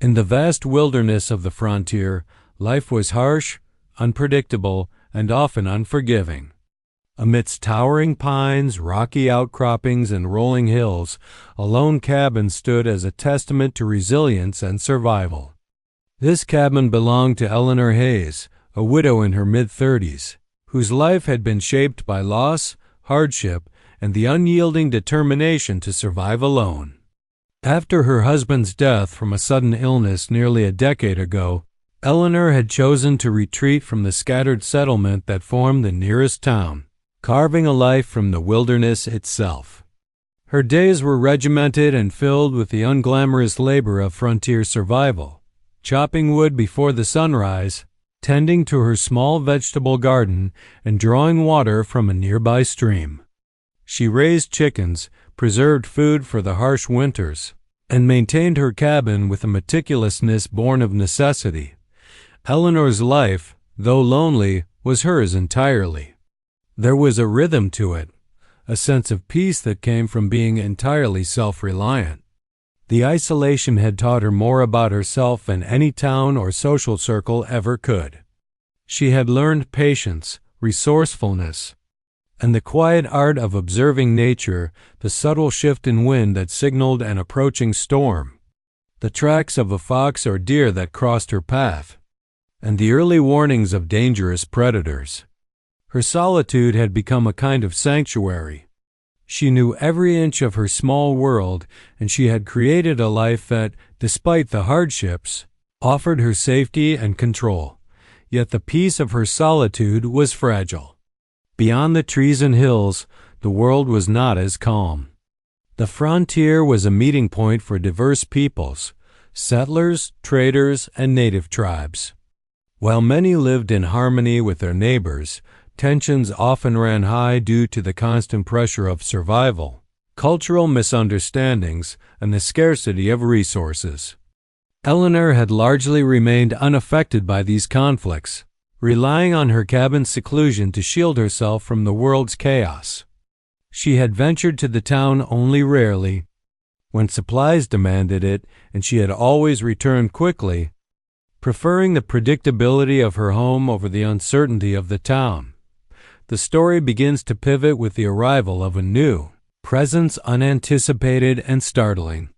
In the vast wilderness of the frontier, life was harsh, unpredictable, and often unforgiving. Amidst towering pines, rocky outcroppings, and rolling hills, a lone cabin stood as a testament to resilience and survival. This cabin belonged to Eleanor Hayes, a widow in her mid-30s, whose life had been shaped by loss, hardship, and the unyielding determination to survive alone. After her husband's death from a sudden illness nearly a decade ago, Eleanor had chosen to retreat from the scattered settlement that formed the nearest town, carving a life from the wilderness itself. Her days were regimented and filled with the unglamorous labor of frontier survival, chopping wood before the sunrise, tending to her small vegetable garden, and drawing water from a nearby stream. She raised chickens, preserved food for the harsh winters, and maintained her cabin with a meticulousness born of necessity. Eleanor's life, though lonely, was hers entirely. There was a rhythm to it, a sense of peace that came from being entirely self-reliant. The isolation had taught her more about herself than any town or social circle ever could. She had learned patience, resourcefulness, and the quiet art of observing nature, the subtle shift in wind that signaled an approaching storm, the tracks of a fox or deer that crossed her path, and the early warnings of dangerous predators. Her solitude had become a kind of sanctuary. She knew every inch of her small world, and she had created a life that, despite the hardships, offered her safety and control. Yet the peace of her solitude was fragile. Beyond the trees and hills, the world was not as calm. The frontier was a meeting point for diverse peoples, settlers, traders, and native tribes. While many lived in harmony with their neighbors, tensions often ran high due to the constant pressure of survival, cultural misunderstandings, and the scarcity of resources. Eleanor had largely remained unaffected by these conflicts, relying on her cabin's seclusion to shield herself from the world's chaos. She had ventured to the town only rarely, when supplies demanded it, and she had always returned quickly, preferring the predictability of her home over the uncertainty of the town. The story begins to pivot with the arrival of a new presence, unanticipated and startling.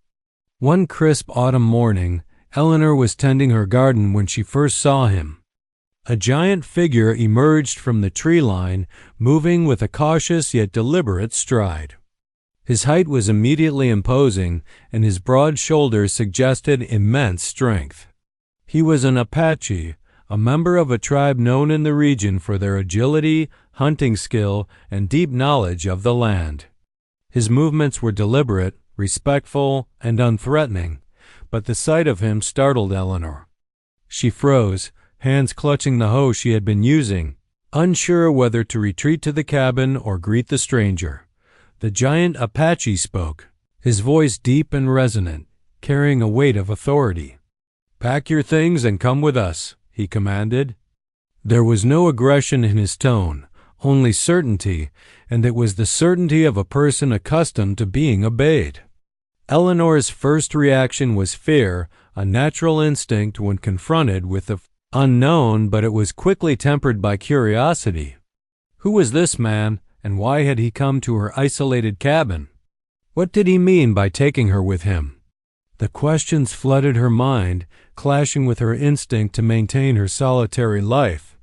One crisp autumn morning, Eleanor was tending her garden when she first saw him. A giant figure emerged from the tree line, moving with a cautious yet deliberate stride. His height was immediately imposing, and his broad shoulders suggested immense strength. He was an Apache, a member of a tribe known in the region for their agility, hunting skill, and deep knowledge of the land. His movements were deliberate, respectful, and unthreatening, but the sight of him startled Eleanor. She froze, hands clutching the hoe she had been using, unsure whether to retreat to the cabin or greet the stranger. The giant Apache spoke, his voice deep and resonant, carrying a weight of authority. "Pack your things and come with us," he commanded. There was no aggression in his tone, only certainty, and it was the certainty of a person accustomed to being obeyed. Eleanor's first reaction was fear, a natural instinct when confronted with the unknown, but it was quickly tempered by curiosity. Who was this man, and why had he come to her isolated cabin? What did he mean by taking her with him? The questions flooded her mind, clashing with her instinct to maintain her solitary life.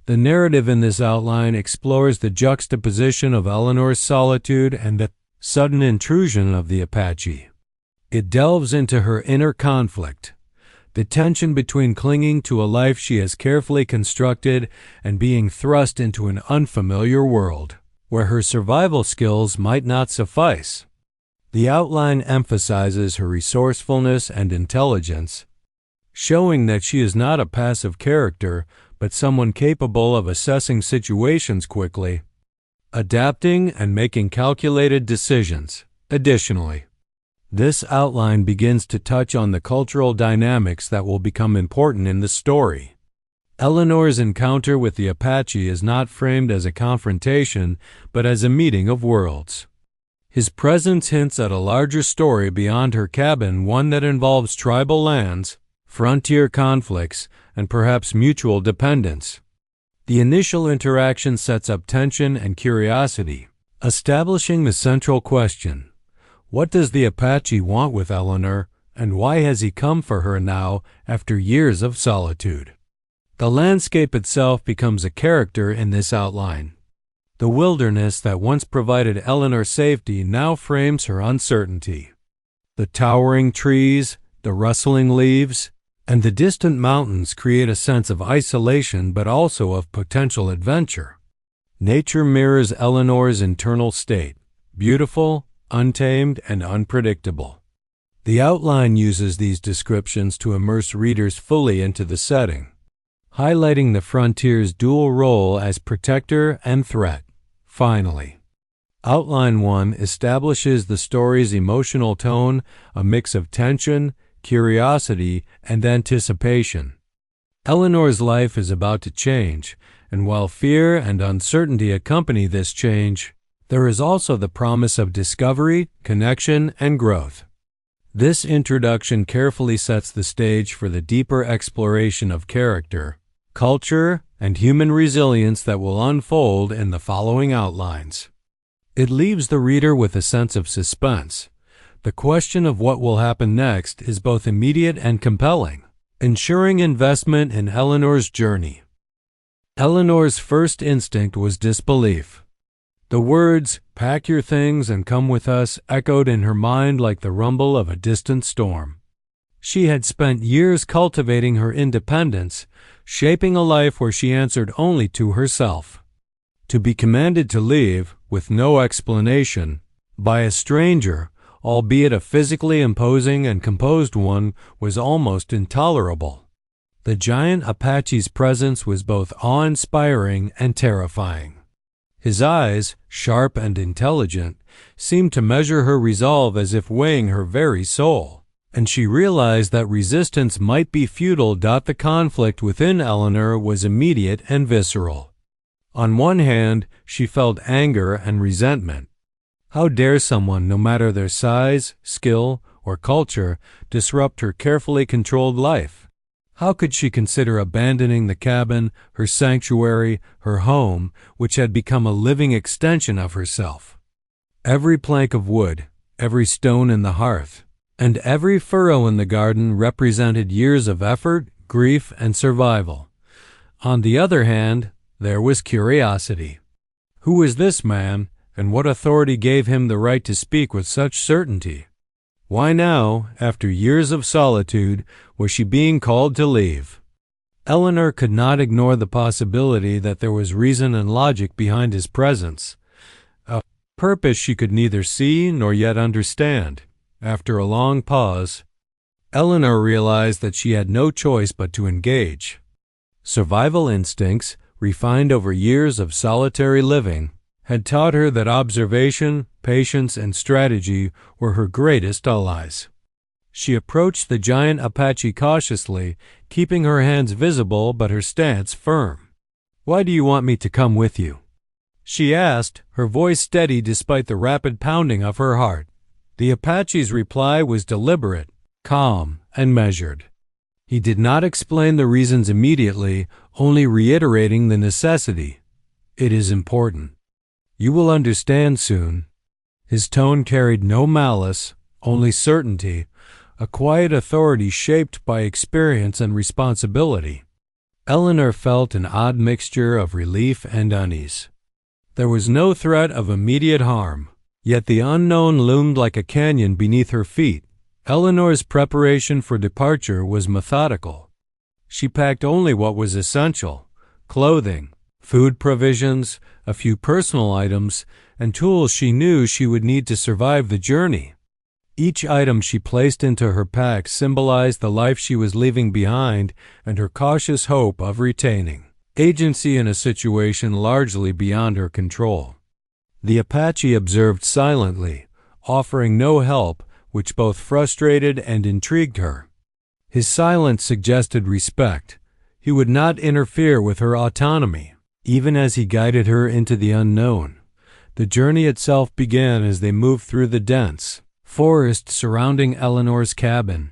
The narrative in this outline explores the juxtaposition of Eleanor's solitude and the sudden intrusion of the Apache. It delves into her inner conflict, the tension between clinging to a life she has carefully constructed and being thrust into an unfamiliar world, where her survival skills might not suffice. The outline emphasizes her resourcefulness and intelligence, showing that she is not a passive character, but someone capable of assessing situations quickly, adapting and making calculated decisions. Additionally, this outline begins to touch on the cultural dynamics that will become important in the story. Eleanor's encounter with the Apache is not framed as a confrontation, but as a meeting of worlds. His presence hints at a larger story beyond her cabin, one that involves tribal lands, frontier conflicts, and perhaps mutual dependence. The initial interaction sets up tension and curiosity, establishing the central question: what does the Apache want with Eleanor, and why has he come for her now after years of solitude? The landscape itself becomes a character in this outline. The wilderness that once provided Eleanor safety now frames her uncertainty. The towering trees, the rustling leaves, and the distant mountains create a sense of isolation but also of potential adventure. Nature mirrors Eleanor's internal state, beautiful, untamed, and unpredictable. The outline uses these descriptions to immerse readers fully into the setting, highlighting the frontier's dual role as protector and threat. Finally, Outline 1 establishes the story's emotional tone, a mix of tension, curiosity, and anticipation. Eleanor's life is about to change, and while fear and uncertainty accompany this change, there is also the promise of discovery, connection, and growth. This introduction carefully sets the stage for the deeper exploration of character, culture, and human resilience that will unfold in the following outlines. It leaves the reader with a sense of suspense. The question of what will happen next is both immediate and compelling, ensuring investment in Eleanor's journey. Eleanor's first instinct was disbelief. The words, "Pack your things and come with us," echoed in her mind like the rumble of a distant storm. She had spent years cultivating her independence, shaping a life where she answered only to herself. To be commanded to leave, with no explanation, by a stranger, albeit a physically imposing and composed one, was almost intolerable. The giant Apache's presence was both awe-inspiring and terrifying. His eyes, sharp and intelligent, seemed to measure her resolve as if weighing her very soul, and she realized that resistance might be futile. The conflict within Eleanor was immediate and visceral. On one hand, she felt anger and resentment. How dare someone, no matter their size, skill, or culture, disrupt her carefully controlled life? How could she consider abandoning the cabin, her sanctuary, her home, which had become a living extension of herself? Every plank of wood, every stone in the hearth, and every furrow in the garden represented years of effort, grief, and survival. On the other hand, there was curiosity. Who was this man, and what authority gave him the right to speak with such certainty? Why now, after years of solitude, was she being called to leave? Eleanor could not ignore the possibility that there was reason and logic behind his presence, a purpose she could neither see nor yet understand. After a long pause, Eleanor realized that she had no choice but to engage. Survival instincts, refined over years of solitary living, had taught her that observation, patience, and strategy were her greatest allies. She approached the giant Apache cautiously, keeping her hands visible but her stance firm. "Why do you want me to come with you?" she asked, her voice steady despite the rapid pounding of her heart. The Apache's reply was deliberate, calm, and measured. He did not explain the reasons immediately, only reiterating the necessity. "It is important. You will understand soon." His tone carried no malice, only certainty, a quiet authority shaped by experience and responsibility. Eleanor felt an odd mixture of relief and unease. There was no threat of immediate harm, yet the unknown loomed like a canyon beneath her feet. Eleanor's preparation for departure was methodical. She packed only what was essential: clothing, food provisions, a few personal items, and tools she knew she would need to survive the journey. Each item she placed into her pack symbolized the life she was leaving behind and her cautious hope of retaining agency in a situation largely beyond her control. The Apache observed silently, offering no help, which both frustrated and intrigued her. His silence suggested respect. He would not interfere with her autonomy, even as he guided her into the unknown. The journey itself began as they moved through the dense forest surrounding Eleanor's cabin.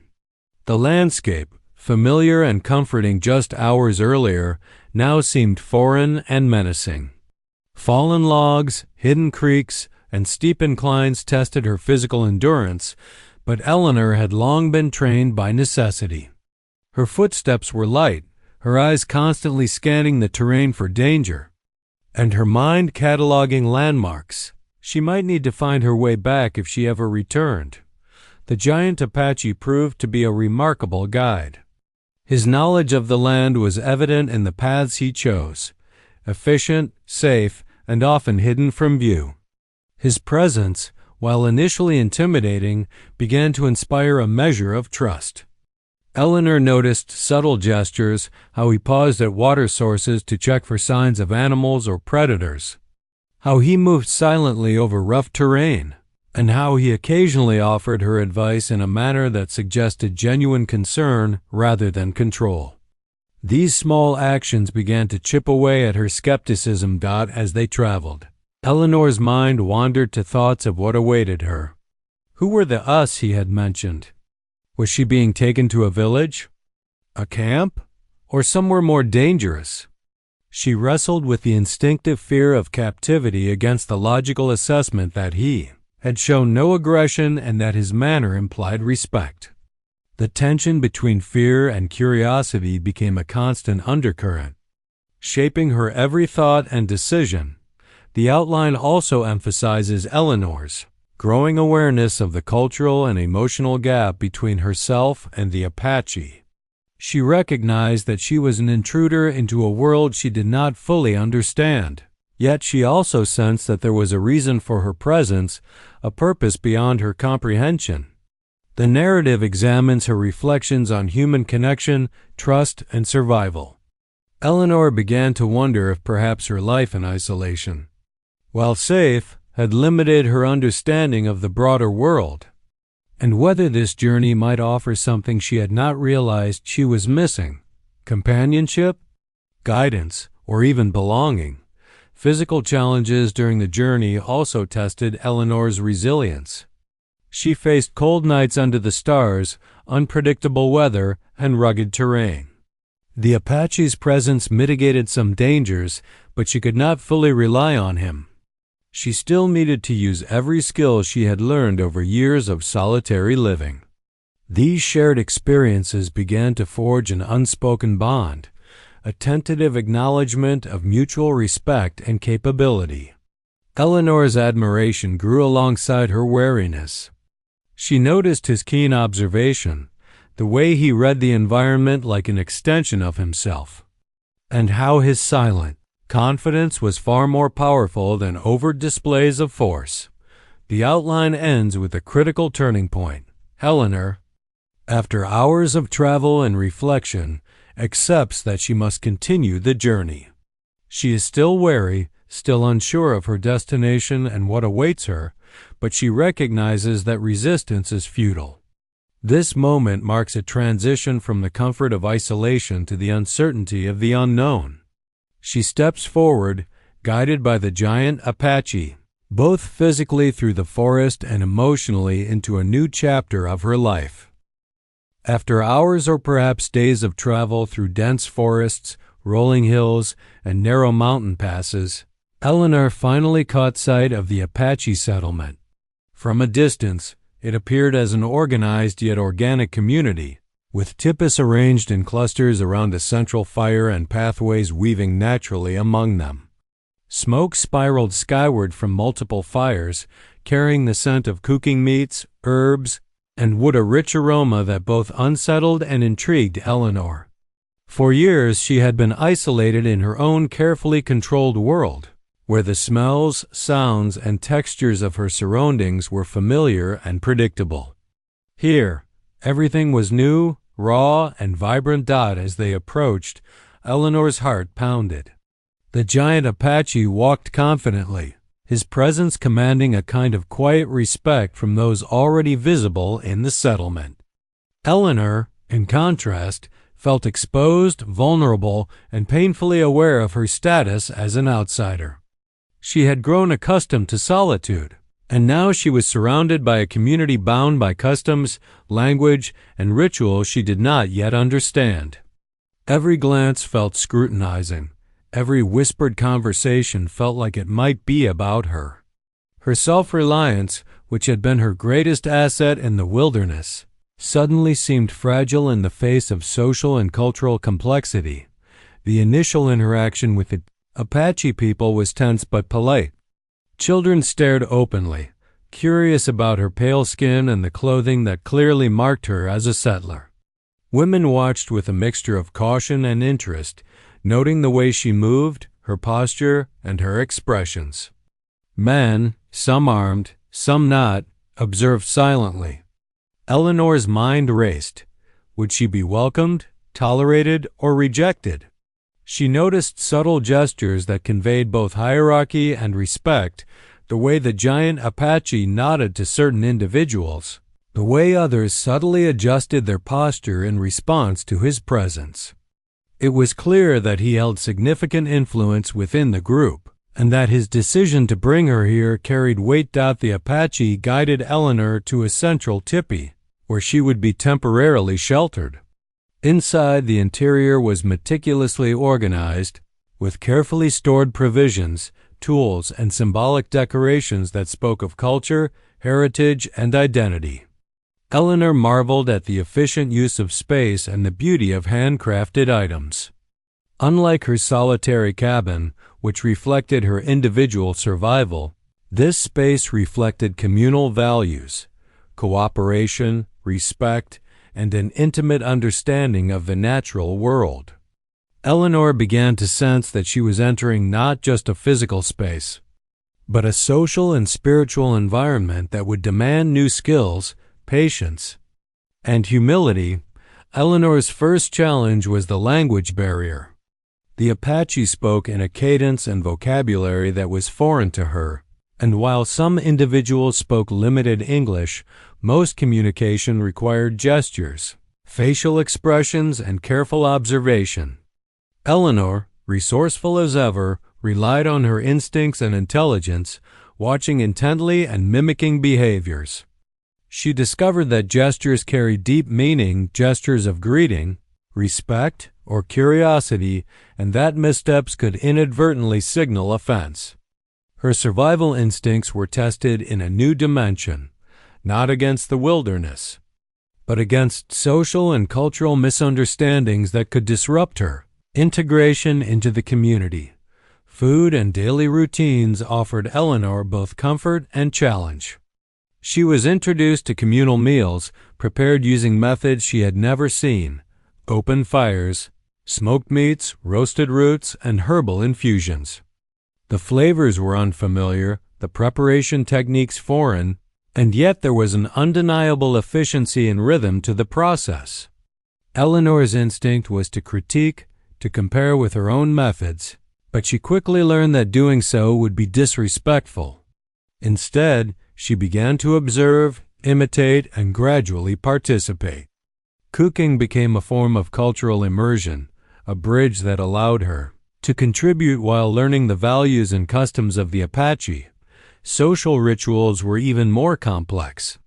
The landscape, familiar and comforting just hours earlier, now seemed foreign and menacing. Fallen logs, hidden creeks, and steep inclines tested her physical endurance, but Eleanor had long been trained by necessity. Her footsteps were light, her eyes constantly scanning the terrain for danger, and her mind cataloging landmarks. She might need to find her way back if she ever returned. The giant Apache proved to be a remarkable guide. His knowledge of the land was evident in the paths he chose, efficient, safe, and often hidden from view. His presence, while initially intimidating, began to inspire a measure of trust. Eleanor noticed subtle gestures, how he paused at water sources to check for signs of animals or predators, how he moved silently over rough terrain, and how he occasionally offered her advice in a manner that suggested genuine concern rather than control. These small actions began to chip away at her skepticism. As they traveled, Eleanor's mind wandered to thoughts of what awaited her. Who were the us he had mentioned? Was she being taken to a village, a camp, or somewhere more dangerous? She wrestled with the instinctive fear of captivity against the logical assessment that he had shown no aggression and that his manner implied respect. The tension between fear and curiosity became a constant undercurrent, shaping her every thought and decision. The outline also emphasizes Eleanor's growing awareness of the cultural and emotional gap between herself and the Apache. She recognized that she was an intruder into a world she did not fully understand. Yet she also sensed that there was a reason for her presence, a purpose beyond her comprehension. The narrative examines her reflections on human connection, trust, and survival. Eleanor began to wonder if perhaps her life in isolation, while safe, had limited her understanding of the broader world, and whether this journey might offer something she had not realized she was missing: companionship, guidance, or even belonging. Physical challenges during the journey also tested Eleanor's resilience. She faced cold nights under the stars, unpredictable weather, and rugged terrain. The Apache's presence mitigated some dangers, but she could not fully rely on him. She still needed to use every skill she had learned over years of solitary living. These shared experiences began to forge an unspoken bond, a tentative acknowledgement of mutual respect and capability. Eleanor's admiration grew alongside her wariness. She noticed his keen observation, the way he read the environment like an extension of himself, and how his silent confidence was far more powerful than overt displays of force. The outline ends with a critical turning point. Eleanor, after hours of travel and reflection, accepts that she must continue the journey. She is still wary, still unsure of her destination and what awaits her, but she recognizes that resistance is futile. This moment marks a transition from the comfort of isolation to the uncertainty of the unknown. She steps forward, guided by the giant Apache, both physically through the forest and emotionally into a new chapter of her life. After hours or perhaps days of travel through dense forests, rolling hills, and narrow mountain passes, Eleanor finally caught sight of the Apache settlement. From a distance, it appeared as an organized yet organic community, with tipis arranged in clusters around a central fire and pathways weaving naturally among them. Smoke spiraled skyward from multiple fires, carrying the scent of cooking meats, herbs, and wood, a rich aroma that both unsettled and intrigued Eleanor. For years she had been isolated in her own carefully controlled world, where the smells, sounds, and textures of her surroundings were familiar and predictable. Here, everything was new, raw, and vibrant. As they approached, Eleanor's heart pounded. The giant Apache walked confidently, his presence commanding a kind of quiet respect from those already visible in the settlement. Eleanor, in contrast, felt exposed, vulnerable, and painfully aware of her status as an outsider. She had grown accustomed to solitude, And now she was surrounded by a community bound by customs, language, and rituals she did not yet understand. Every glance felt scrutinizing. Every whispered conversation felt like it might be about her. Her self-reliance, which had been her greatest asset in the wilderness, suddenly seemed fragile in the face of social and cultural complexity. The initial interaction with the Apache people was tense but polite. Children stared openly, curious about her pale skin and the clothing that clearly marked her as a settler. Women watched with a mixture of caution and interest, noting the way she moved, her posture, and her expressions. Men, some armed, some not, observed silently. Eleanor's mind raced. Would she be welcomed, tolerated, or rejected? She noticed subtle gestures that conveyed both hierarchy and respect, the way the giant Apache nodded to certain individuals, the way others subtly adjusted their posture in response to his presence. It was clear that he held significant influence within the group, and that his decision to bring her here carried weight. The Apache guided Eleanor to a central tipi, where she would be temporarily sheltered. Inside, the interior was meticulously organized, with carefully stored provisions, tools, and symbolic decorations that spoke of culture, heritage, and identity. Eleanor marveled at the efficient use of space and the beauty of handcrafted items. Unlike her solitary cabin, which reflected her individual survival, this space reflected communal values, cooperation, respect, and an intimate understanding of the natural world. Eleanor began to sense that she was entering not just a physical space, but a social and spiritual environment that would demand new skills, patience, and humility. Eleanor's first challenge was the language barrier. The Apache spoke in a cadence and vocabulary that was foreign to her, and while some individuals spoke limited English, most communication required gestures, facial expressions, and careful observation. Eleanor, resourceful as ever, relied on her instincts and intelligence, watching intently and mimicking behaviors. She discovered that gestures carried deep meaning, gestures of greeting, respect, or curiosity, and that missteps could inadvertently signal offense. Her survival instincts were tested in a new dimension, not against the wilderness, but against social and cultural misunderstandings that could disrupt her. Integration into the community. Food and daily routines offered Eleanor both comfort and challenge. She was introduced to communal meals prepared using methods she had never seen: open fires, smoked meats, roasted roots, and herbal infusions. The flavors were unfamiliar, the preparation techniques foreign, and yet there was an undeniable efficiency and rhythm to the process. Eleanor's instinct was to critique, to compare with her own methods, but she quickly learned that doing so would be disrespectful. Instead, she began to observe, imitate, and gradually participate. Cooking became a form of cultural immersion, a bridge that allowed her to contribute while learning the values and customs of the Apache. Social rituals were even more complex.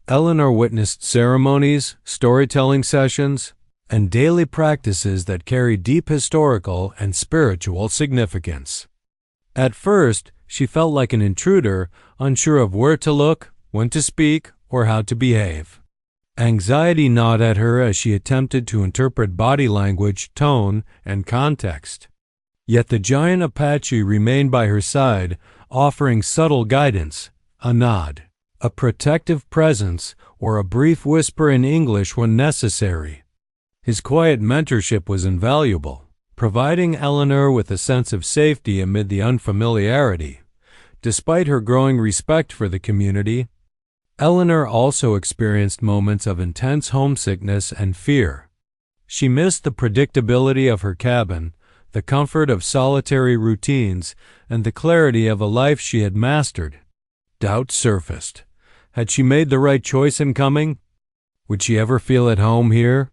Eleanor witnessed ceremonies, storytelling sessions, and daily practices that carried deep historical and spiritual significance. At first, she felt like an intruder, unsure of where to look, when to speak, or how to behave. Anxiety gnawed at her as she attempted to interpret body language, tone, and context. Yet the giant Apache remained by her side, offering subtle guidance, a nod, a protective presence, or a brief whisper in English when necessary. His quiet mentorship was invaluable, providing Eleanor with a sense of safety amid the unfamiliarity. Despite her growing respect for the community, Eleanor also experienced moments of intense homesickness and fear. She missed the predictability of her cabin, the comfort of solitary routines, and the clarity of a life she had mastered. Doubt surfaced. Had she made the right choice in coming? Would she ever feel at home here?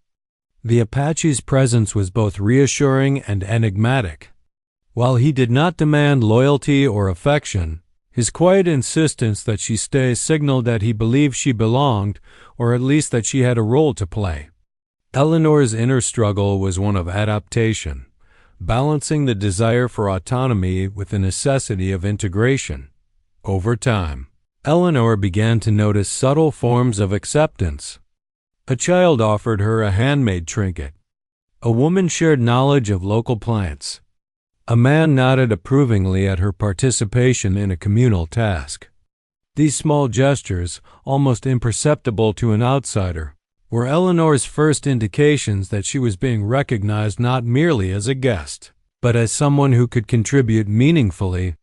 The Apache's presence was both reassuring and enigmatic. While he did not demand loyalty or affection, His quiet insistence that she stay signaled that he believed she belonged, or at least that she had a role to play. Eleanor's inner struggle was one of adaptation, balancing the desire for autonomy with the necessity of integration. Over time, Eleanor began to notice subtle forms of acceptance. A child offered her a handmade trinket. A woman shared knowledge of local plants. A man nodded approvingly at her participation in a communal task. These small gestures, almost imperceptible to an outsider, were Eleanor's first indications that she was being recognized not merely as a guest, but as someone who could contribute meaningfully.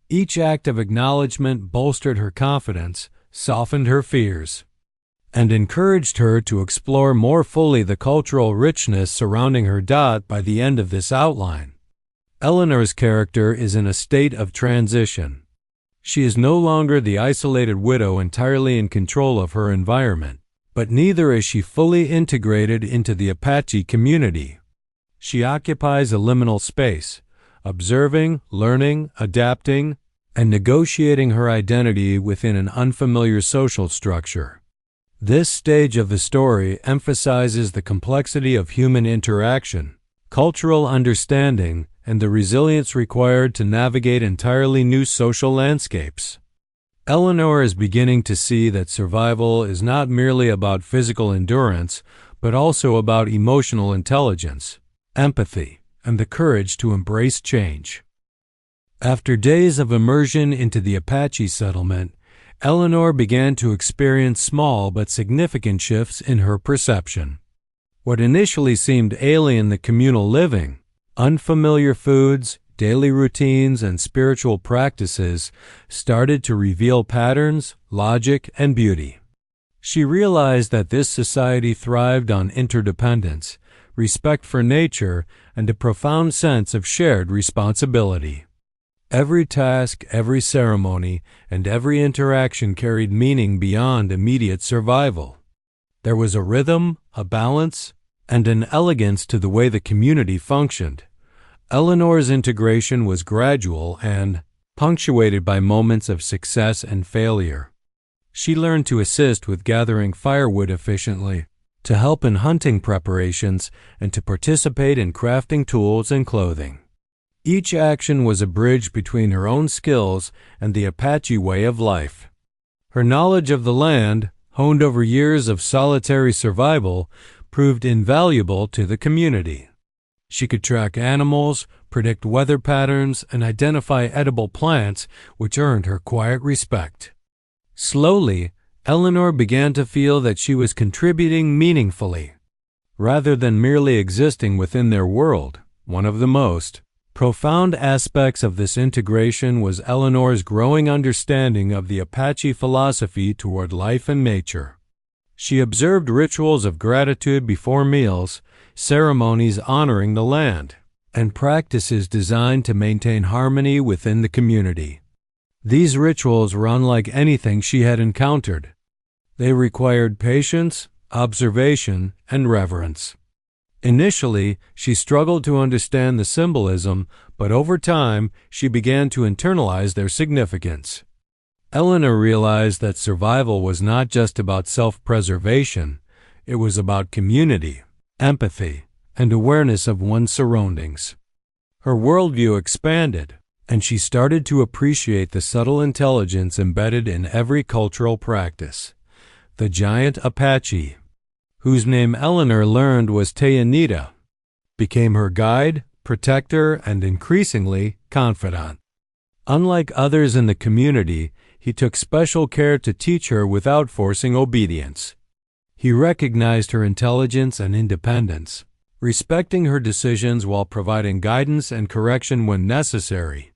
Each act of acknowledgement bolstered her confidence, softened her fears, and encouraged her to explore more fully the cultural richness surrounding her. By the end of this outline, Eleanor's character is in a state of transition. She is no longer the isolated widow entirely in control of her environment, but neither is she fully integrated into the Apache community. She occupies a liminal space, observing, learning, adapting, and negotiating her identity within an unfamiliar social structure. This stage of the story emphasizes the complexity of human interaction, cultural understanding, and the resilience required to navigate entirely new social landscapes. Eleanor is beginning to see that survival is not merely about physical endurance, but also about emotional intelligence, empathy, and the courage to embrace change. After days of immersion into the Apache settlement, Eleanor began to experience small but significant shifts in her perception. What initially seemed alien to communal living, unfamiliar foods, daily routines, and spiritual practices started to reveal patterns, logic, and beauty. She realized that this society thrived on interdependence, respect for nature, and a profound sense of shared responsibility. Every task, every ceremony, and every interaction carried meaning beyond immediate survival. There was a rhythm, a balance, and an elegance to the way the community functioned. Eleanor's integration was gradual and punctuated by moments of success and failure. She learned to assist with gathering firewood efficiently, to help in hunting preparations, and to participate in crafting tools and clothing. Each action was a bridge between her own skills and the Apache way of life. Her knowledge of the land, honed over years of solitary survival, proved invaluable to the community. She could track animals, predict weather patterns, and identify edible plants, which earned her quiet respect. Slowly, Eleanor began to feel that she was contributing meaningfully, rather than merely existing within their world. One of the most profound aspects of this integration was Eleanor's growing understanding of the Apache philosophy toward life and nature. She observed rituals of gratitude before meals, ceremonies honoring the land, and practices designed to maintain harmony within the community. These rituals were unlike anything she had encountered. They required patience, observation, and reverence. Initially, she struggled to understand the symbolism, but over time, she began to internalize their significance. Eleanor realized that survival was not just about self-preservation, it was about community, empathy, and awareness of one's surroundings. Her worldview expanded, and she started to appreciate the subtle intelligence embedded in every cultural practice. The giant Apache, whose name Eleanor learned was Teyanita, became her guide, protector, and increasingly confidant. Unlike others in the community, he took special care to teach her without forcing obedience. He recognized her intelligence and independence, respecting her decisions while providing guidance and correction when necessary.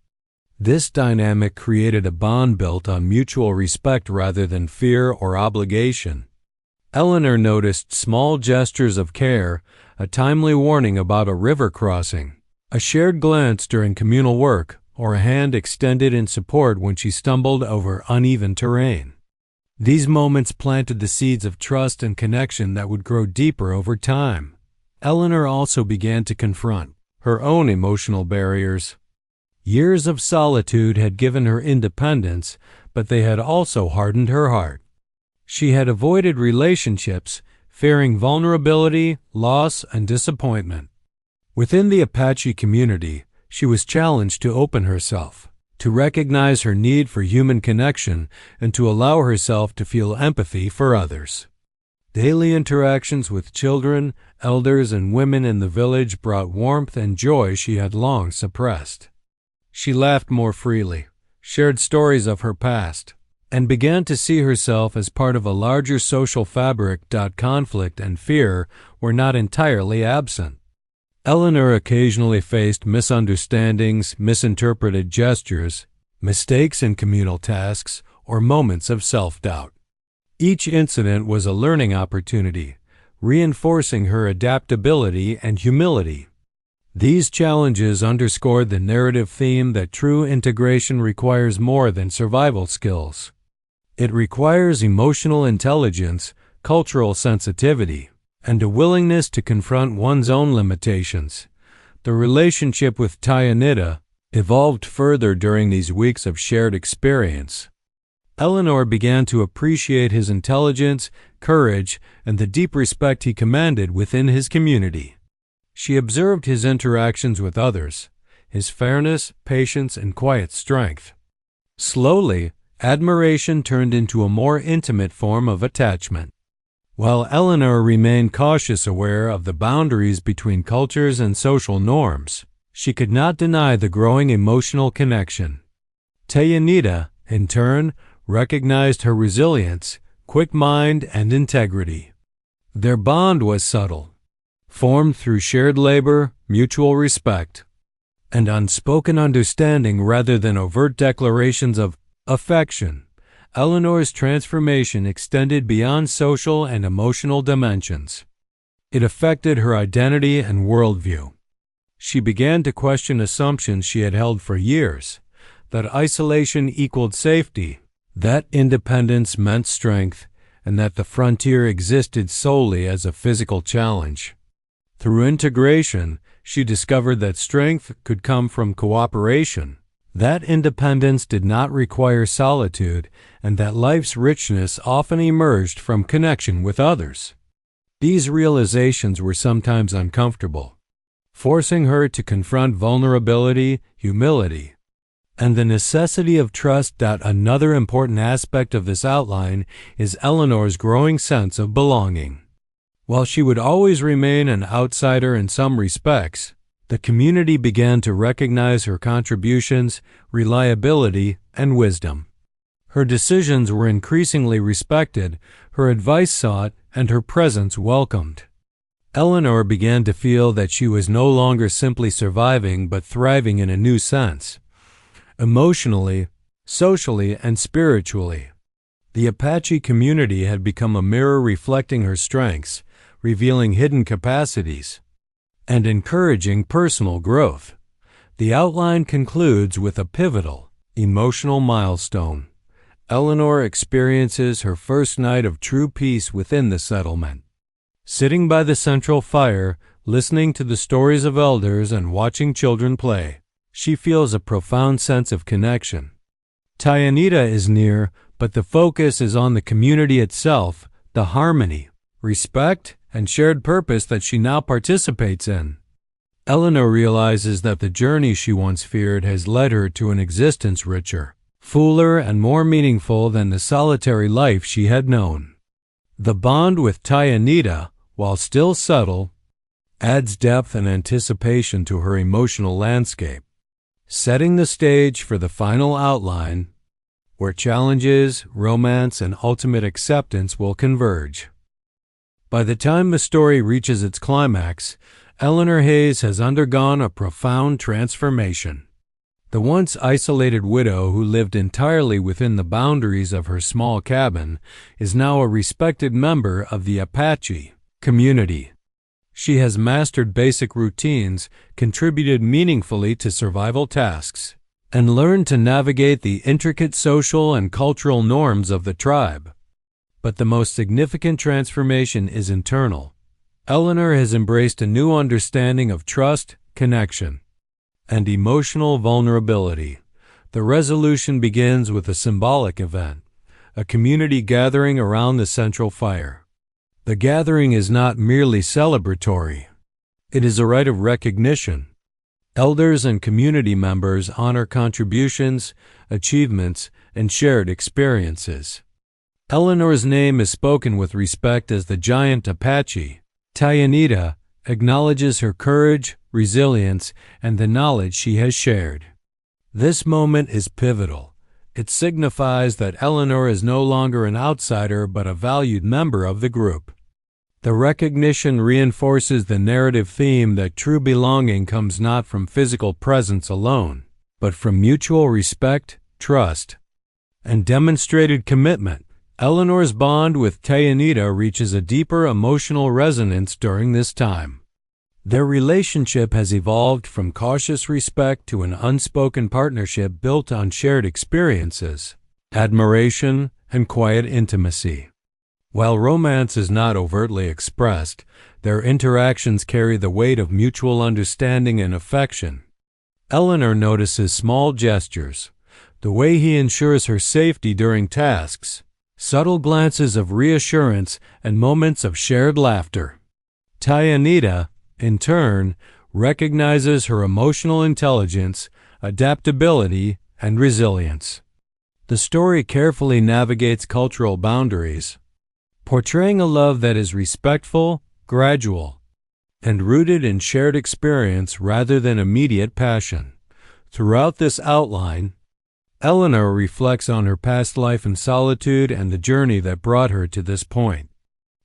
This dynamic created a bond built on mutual respect rather than fear or obligation. Eleanor noticed small gestures of care, a timely warning about a river crossing, a shared glance during communal work, or a hand extended in support when she stumbled over uneven terrain. These moments planted the seeds of trust and connection that would grow deeper over time. Eleanor also began to confront her own emotional barriers. Years of solitude had given her independence, but they had also hardened her heart. She had avoided relationships, fearing vulnerability, loss, and disappointment. Within the Apache community, she was challenged to open herself, to recognize her need for human connection, and to allow herself to feel empathy for others. Daily interactions with children, elders, and women in the village brought warmth and joy she had long suppressed. She laughed more freely, shared stories of her past, and began to see herself as part of a larger social fabric. Conflict and fear were not entirely absent. Eleanor occasionally faced misunderstandings, misinterpreted gestures, mistakes in communal tasks, or moments of self-doubt. Each incident was a learning opportunity, reinforcing her adaptability and humility. These challenges underscored the narrative theme that true integration requires more than survival skills. It requires emotional intelligence, cultural sensitivity, and a willingness to confront one's own limitations. The relationship with Tyanida evolved further during these weeks of shared experience. Eleanor began to appreciate his intelligence, courage, and the deep respect he commanded within his community. She observed his interactions with others, his fairness, patience, and quiet strength. Slowly, admiration turned into a more intimate form of attachment. While Eleanor remained cautious, aware of the boundaries between cultures and social norms, she could not deny the growing emotional connection. Tyanida, in turn, recognized her resilience, quick mind, and integrity. Their bond was subtle, formed through shared labor, mutual respect, and unspoken understanding rather than overt declarations of affection. Eleanor's transformation extended beyond social and emotional dimensions. It affected her identity and worldview. She began to question assumptions she had held for years, that isolation equaled safety, that independence meant strength, and that the frontier existed solely as a physical challenge. Through integration, she discovered that strength could come from cooperation, that independence did not require solitude, and that life's richness often emerged from connection with others. These realizations were sometimes uncomfortable, forcing her to confront vulnerability, humility, and the necessity of trust. Another important aspect of this outline is Eleanor's growing sense of belonging. While she would always remain an outsider in some respects, the community began to recognize her contributions, reliability, and wisdom. Her decisions were increasingly respected, her advice sought, and her presence welcomed. Eleanor began to feel that she was no longer simply surviving but thriving in a new sense. Emotionally, socially, and spiritually, the Apache community had become a mirror reflecting her strengths, revealing hidden capacities, and encouraging personal growth. The outline concludes with a pivotal, emotional milestone. Eleanor experiences her first night of true peace within the settlement. Sitting by the central fire, listening to the stories of elders and watching children play, she feels a profound sense of connection. Tyanida is near, but the focus is on the community itself, the harmony, respect, and shared purpose that she now participates in. Eleanor realizes that the journey she once feared has led her to an existence richer, fuller, and more meaningful than the solitary life she had known. The bond with Tyanida, while still subtle, adds depth and anticipation to her emotional landscape, setting the stage for the final outline, where challenges, romance, and ultimate acceptance will converge. By the time the story reaches its climax, Eleanor Hayes has undergone a profound transformation. The once isolated widow who lived entirely within the boundaries of her small cabin is now a respected member of the Apache community. She has mastered basic routines, contributed meaningfully to survival tasks, and learned to navigate the intricate social and cultural norms of the tribe. But the most significant transformation is internal. Eleanor has embraced a new understanding of trust, connection, and emotional vulnerability. The resolution begins with a symbolic event, a community gathering around the central fire. The gathering is not merely celebratory. It is a rite of recognition. Elders and community members honor contributions, achievements, and shared experiences. Eleanor's name is spoken with respect as the giant Apache. Tayanita acknowledges her courage, resilience, and the knowledge she has shared. This moment is pivotal. It signifies that Eleanor is no longer an outsider but a valued member of the group. The recognition reinforces the narrative theme that true belonging comes not from physical presence alone, but from mutual respect, trust, and demonstrated commitment. Eleanor's bond with Tayanita reaches a deeper emotional resonance during this time. Their relationship has evolved from cautious respect to an unspoken partnership built on shared experiences, admiration, and quiet intimacy. While romance is not overtly expressed, their interactions carry the weight of mutual understanding and affection. Eleanor notices small gestures, the way he ensures her safety during tasks, subtle glances of reassurance, and moments of shared laughter. Tayanita, in turn, recognizes her emotional intelligence, adaptability, and resilience. The story carefully navigates cultural boundaries, portraying a love that is respectful, gradual, and rooted in shared experience rather than immediate passion. Throughout this outline, Eleanor reflects on her past life in solitude and the journey that brought her to this point.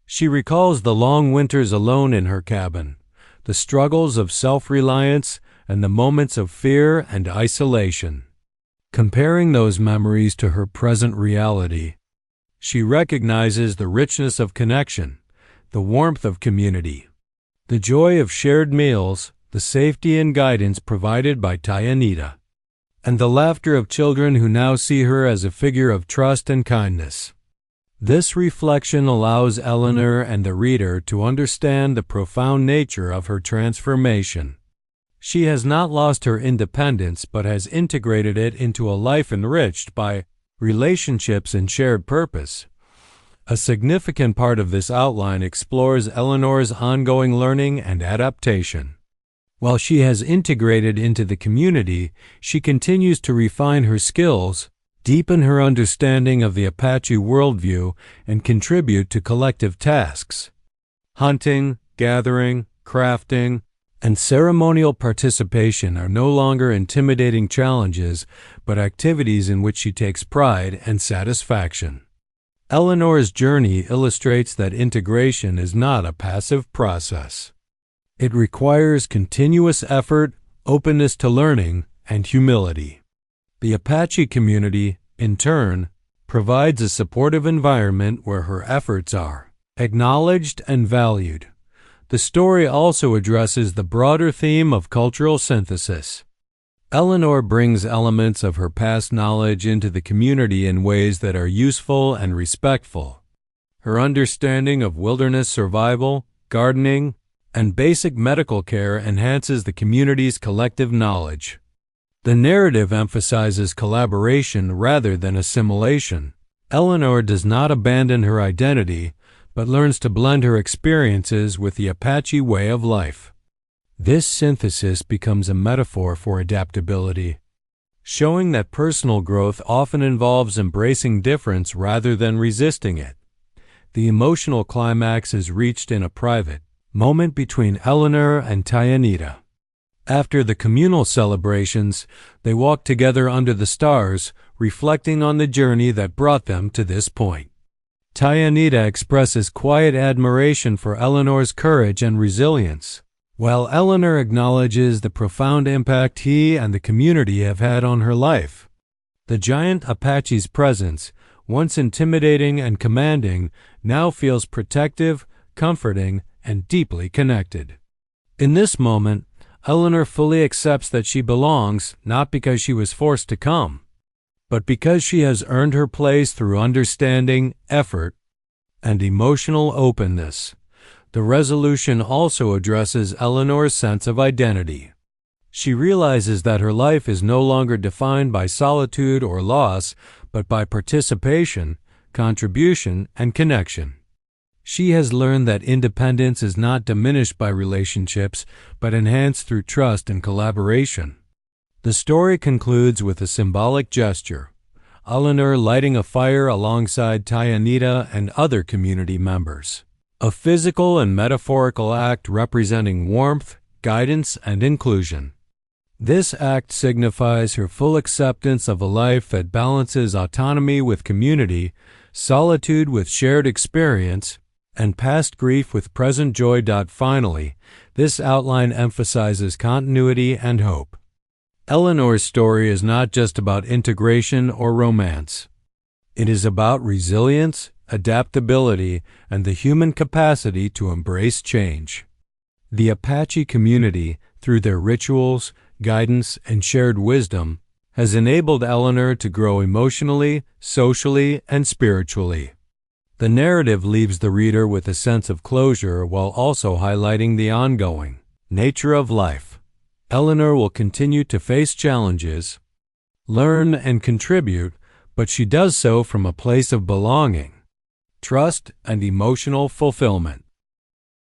She recalls the long winters alone in her cabin, the struggles of self-reliance, and the moments of fear and isolation. Comparing those memories to her present reality, she recognizes the richness of connection, the warmth of community, the joy of shared meals, the safety and guidance provided by Tayanita, and the laughter of children who now see her as a figure of trust and kindness. This reflection allows Eleanor and the reader to understand the profound nature of her transformation. She has not lost her independence but has integrated it into a life enriched by relationships and shared purpose. A significant part of this outline explores Eleanor's ongoing learning and adaptation. While she has integrated into the community, she continues to refine her skills, deepen her understanding of the Apache worldview, and contribute to collective tasks. Hunting, gathering, crafting, and ceremonial participation are no longer intimidating challenges, but activities in which she takes pride and satisfaction. Eleanor's journey illustrates that integration is not a passive process. It requires continuous effort, openness to learning, and humility. The Apache community, in turn, provides a supportive environment where her efforts are acknowledged and valued. The story also addresses the broader theme of cultural synthesis. Eleanor brings elements of her past knowledge into the community in ways that are useful and respectful. Her understanding of wilderness survival, gardening, and basic medical care enhances the community's collective knowledge. The narrative emphasizes collaboration rather than assimilation. Eleanor does not abandon her identity, but learns to blend her experiences with the Apache way of life. This synthesis becomes a metaphor for adaptability, showing that personal growth often involves embracing difference rather than resisting it. The emotional climax is reached in a private moment between Eleanor and Tayanita. After the communal celebrations, they walk together under the stars, reflecting on the journey that brought them to this point. Tayanita expresses quiet admiration for Eleanor's courage and resilience, while Eleanor acknowledges the profound impact he and the community have had on her life. The giant Apache's presence, once intimidating and commanding, now feels protective, comforting, and deeply connected. In this moment, Eleanor fully accepts that she belongs not because she was forced to come, but because she has earned her place through understanding, effort, and emotional openness. The resolution also addresses Eleanor's sense of identity. She realizes that her life is no longer defined by solitude or loss, but by participation, contribution, and connection. She has learned that independence is not diminished by relationships, but enhanced through trust and collaboration. The story concludes with a symbolic gesture, Eleanor lighting a fire alongside Tayanita and other community members. A physical and metaphorical act representing warmth, guidance, and inclusion. This act signifies her full acceptance of a life that balances autonomy with community, solitude with shared experience, and past grief with present joy. Finally, this outline emphasizes continuity and hope. Eleanor's story is not just about integration or romance. It is about resilience, adaptability, and the human capacity to embrace change. The Apache community, through their rituals, guidance, and shared wisdom, has enabled Eleanor to grow emotionally, socially, and spiritually. The narrative leaves the reader with a sense of closure while also highlighting the ongoing nature of life. Eleanor will continue to face challenges, learn, and contribute, but she does so from a place of belonging, trust, and emotional fulfillment.